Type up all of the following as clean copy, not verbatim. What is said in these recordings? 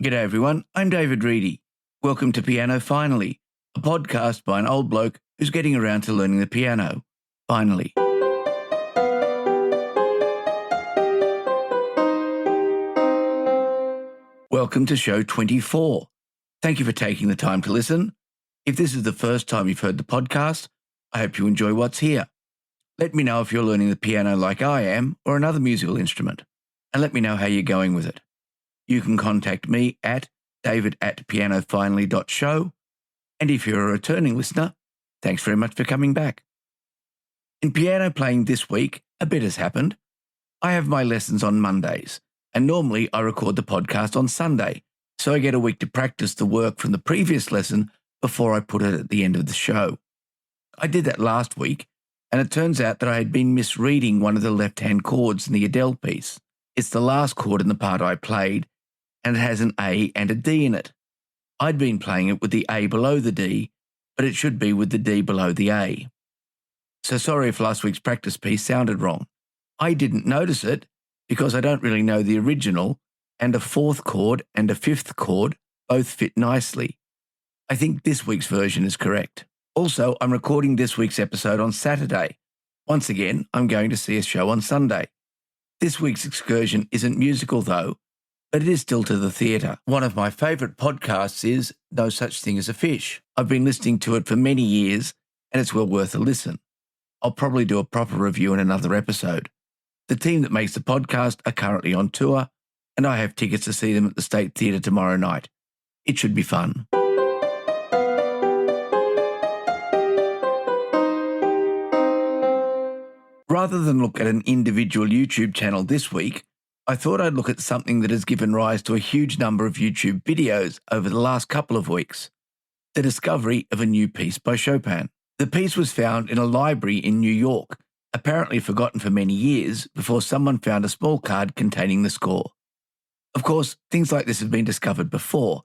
G'day everyone, I'm David Reidy. Welcome to Piano Finally, a podcast by an old bloke who's getting around to learning the piano. Finally. Welcome to show 24. Thank you for taking the time to listen. If this is the first time you've heard the podcast, I hope you enjoy what's here. Let me know if you're learning the piano like I am or another musical instrument, and let me know how you're going with it. You can contact me at david@pianofinally.show, and if you're a returning listener, thanks very much for coming back. In piano playing this week, a bit has happened. I have my lessons on Mondays, and normally I record the podcast on Sunday, so I get a week to practice the work from the previous lesson before I put it at the end of the show. I did that last week, and it turns out that I had been misreading one of the left-hand chords in the Adele piece. It's the last chord in the part I played, and it has an A and a D in it. I'd been playing it with the A below the D, but it should be with the D below the A. So sorry if last week's practice piece sounded wrong. I didn't notice it because I don't really know the original, and a fourth chord and a fifth chord both fit nicely. I think this week's version is correct. Also, I'm recording this week's episode on Saturday. Once again, I'm going to see a show on Sunday. This week's excursion isn't musical though, but it is still to the theatre. One of my favourite podcasts is No Such Thing as a Fish. I've been listening to it for many years, and it's well worth a listen. I'll probably do a proper review in another episode. The team that makes the podcast are currently on tour, and I have tickets to see them at the State Theatre tomorrow night. It should be fun. Rather than look at an individual YouTube channel this week, I thought I'd look at something that has given rise to a huge number of YouTube videos over the last couple of weeks: the discovery of a new piece by Chopin. The piece was found in a library in New York, apparently forgotten for many years before someone found a small card containing the score. Of course, things like this have been discovered before,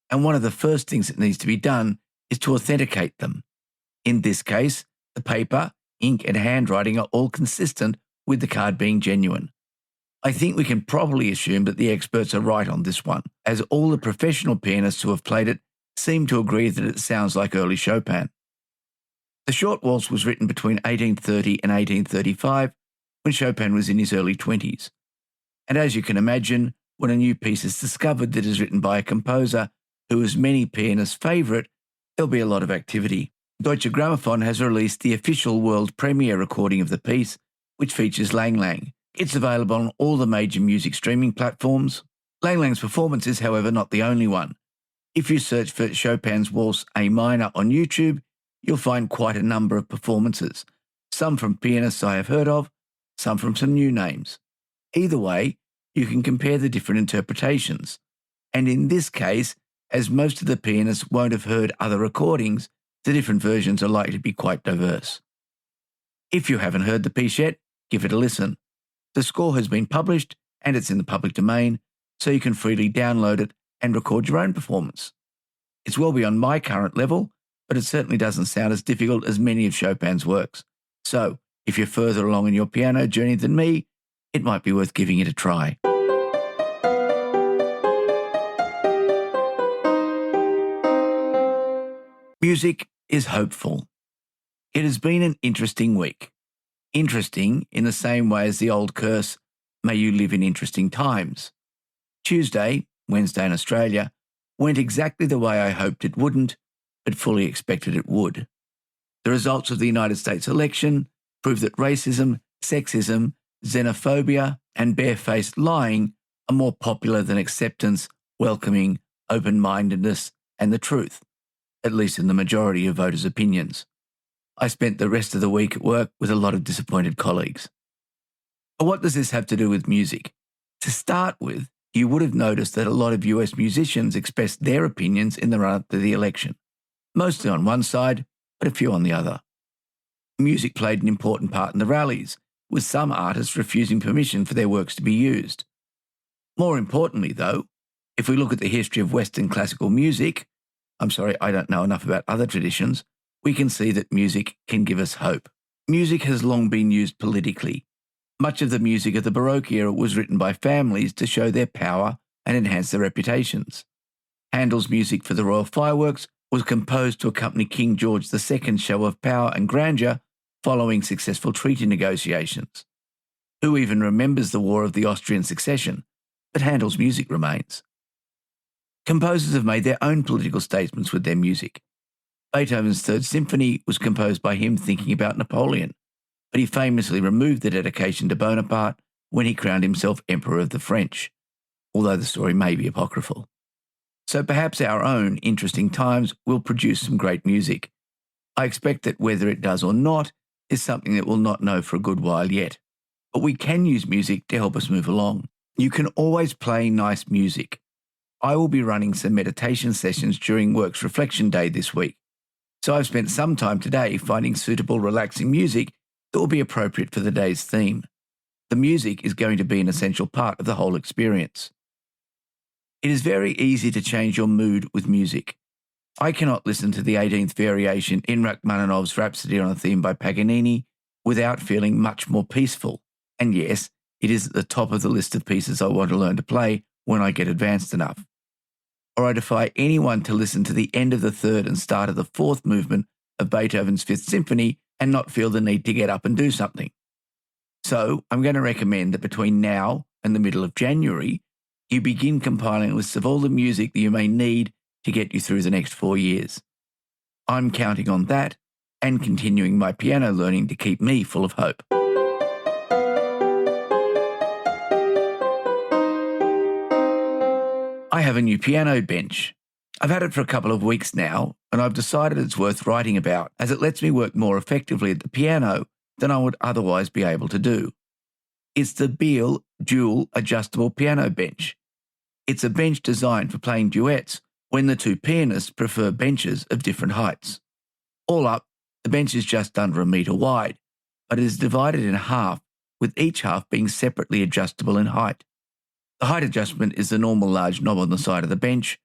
and one of the first things that needs to be done is to authenticate them. In this case, the paper, ink and handwriting are all consistent with the card being genuine. I think we can probably assume that the experts are right on this one, as all the professional pianists who have played it seem to agree that it sounds like early Chopin. The short waltz was written between 1830 and 1835, when Chopin was in his early 20s. And as you can imagine, when a new piece is discovered that is written by a composer who is many pianists' favourite, there'll be a lot of activity. Deutsche Grammophon has released the official world premiere recording of the piece, which features Lang Lang. It's available on all the major music streaming platforms. Lang Lang's performance is, however, not the only one. If you search for Chopin's Waltz A minor on YouTube, you'll find quite a number of performances, some from pianists I have heard of, some from some new names. Either way, you can compare the different interpretations. And in this case, as most of the pianists won't have heard other recordings, the different versions are likely to be quite diverse. If you haven't heard the piece yet, give it a listen. The score has been published and it's in the public domain, so you can freely download it and record your own performance. It's well beyond my current level, but it certainly doesn't sound as difficult as many of Chopin's works. So, if you're further along in your piano journey than me, it might be worth giving it a try. Music is hopeful. It has been an interesting week. Interesting in the same way as the old curse, may you live in interesting times. Tuesday, Wednesday in Australia, went exactly the way I hoped it wouldn't, but fully expected it would. The results of the United States election prove that racism, sexism, xenophobia, and barefaced lying are more popular than acceptance, welcoming, open-mindedness, and the truth, at least in the majority of voters' opinions. I spent the rest of the week at work with a lot of disappointed colleagues. But what does this have to do with music? To start with, you would have noticed that a lot of US musicians expressed their opinions in the run-up to the election, mostly on one side, but a few on the other. Music played an important part in the rallies, with some artists refusing permission for their works to be used. More importantly, though, if we look at the history of Western classical music, I'm sorry, I don't know enough about other traditions, we can see that music can give us hope. Music has long been used politically. Much of the music of the Baroque era was written by families to show their power and enhance their reputations. Handel's music for the Royal Fireworks was composed to accompany King George II's show of power and grandeur following successful treaty negotiations. Who even remembers the War of the Austrian Succession? But Handel's music remains. Composers have made their own political statements with their music. Beethoven's Third Symphony was composed by him thinking about Napoleon, but he famously removed the dedication to Bonaparte when he crowned himself Emperor of the French, although the story may be apocryphal. So perhaps our own interesting times will produce some great music. I expect that whether it does or not is something that we'll not know for a good while yet. But we can use music to help us move along. You can always play nice music. I will be running some meditation sessions during Work's Reflection Day this week. So I've spent some time today finding suitable relaxing music that will be appropriate for the day's theme. The music is going to be an essential part of the whole experience. It is very easy to change your mood with music. I cannot listen to the 18th variation in Rachmaninoff's Rhapsody on a Theme by Paganini without feeling much more peaceful. And yes, it is at the top of the list of pieces I want to learn to play when I get advanced enough. Or I defy anyone to listen to the end of the third and start of the fourth movement of Beethoven's Fifth Symphony and not feel the need to get up and do something. So I'm going to recommend that between now and the middle of January, you begin compiling lists of all the music that you may need to get you through the next 4 years. I'm counting on that and continuing my piano learning to keep me full of hope. I have a new piano bench. I've had it for a couple of weeks now, and I've decided it's worth writing about as it lets me work more effectively at the piano than I would otherwise be able to do. It's the Biel Dual Adjustable Piano Bench. It's a bench designed for playing duets when the two pianists prefer benches of different heights. All up, the bench is just under 1 metre wide, but it is divided in half, with each half being separately adjustable in height. The height adjustment is the normal large knob on the side of the bench,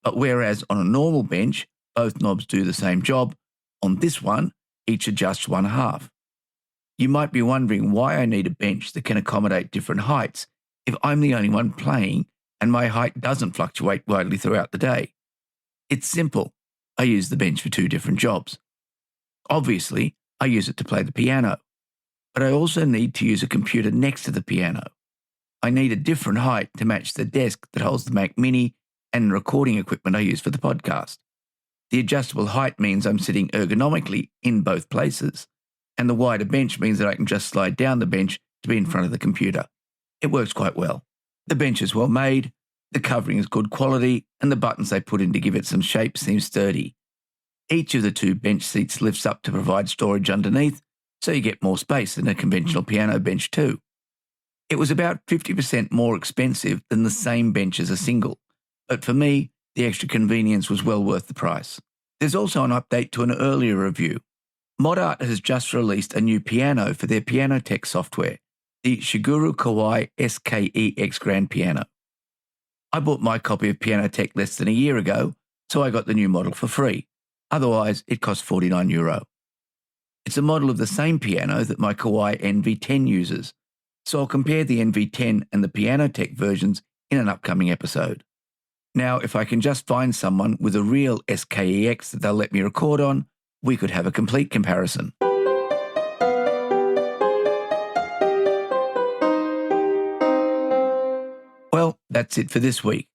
but whereas on a normal bench, both knobs do the same job, on this one, each adjusts one half. You might be wondering why I need a bench that can accommodate different heights if I'm the only one playing and my height doesn't fluctuate widely throughout the day. It's simple. I use the bench for 2 different jobs. Obviously, I use it to play the piano, but I also need to use a computer next to the piano. I need a different height to match the desk that holds the Mac Mini and recording equipment I use for the podcast. The adjustable height means I'm sitting ergonomically in both places, and the wider bench means that I can just slide down the bench to be in front of the computer. It works quite well. The bench is well made, the covering is good quality, and the buttons they put in to give it some shape seem sturdy. Each of the 2 bench seats lifts up to provide storage underneath, so you get more space than a conventional piano bench too. It was about 50% more expensive than the same bench as a single, but for me, the extra convenience was well worth the price. There's also an update to an earlier review. ModArt has just released a new piano for their Pianotech software, the Shigeru Kawai SKEX Grand Piano. I bought my copy of Pianotech less than a year ago, so I got the new model for free. Otherwise, it costs €49. It's a model of the same piano that my Kawai NV10 uses, so I'll compare the NV10 and the Pianotech versions in an upcoming episode. Now, if I can just find someone with a real SKEX that they'll let me record on, we could have a complete comparison. Well, that's it for this week.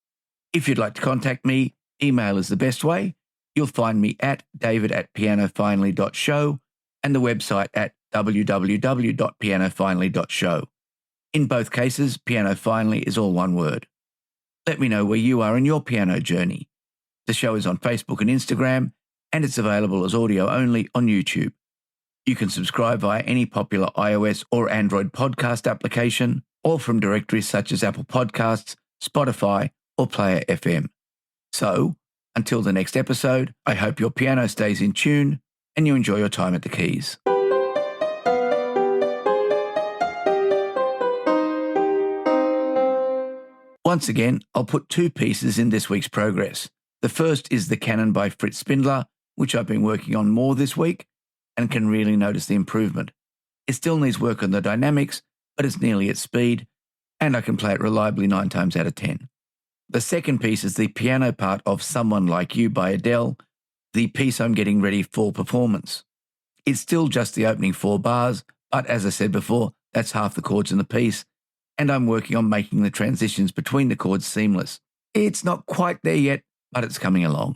If you'd like to contact me, email is the best way. You'll find me at david@pianofinally.show and the website at www.pianofinally.show. In both cases, Piano Finally is all one word. Let me know where you are in your piano journey. The show is on Facebook and Instagram, and it's available as audio only on YouTube. You can subscribe via any popular iOS or Android podcast application, or from directories such as Apple Podcasts, Spotify, or Player FM. So, until the next episode, I hope your piano stays in tune and you enjoy your time at the keys. Once again, I'll put 2 pieces in this week's progress. The first is the Canon by Fritz Spindler, which I've been working on more this week and can really notice the improvement. It still needs work on the dynamics, but it's nearly at speed, and I can play it reliably 9 times out of 10. The second piece is the piano part of Someone Like You by Adele, the piece I'm getting ready for performance. It's still just the opening 4 bars, but as I said before, that's half the chords in the piece, and I'm working on making the transitions between the chords seamless. It's not quite there yet, but it's coming along.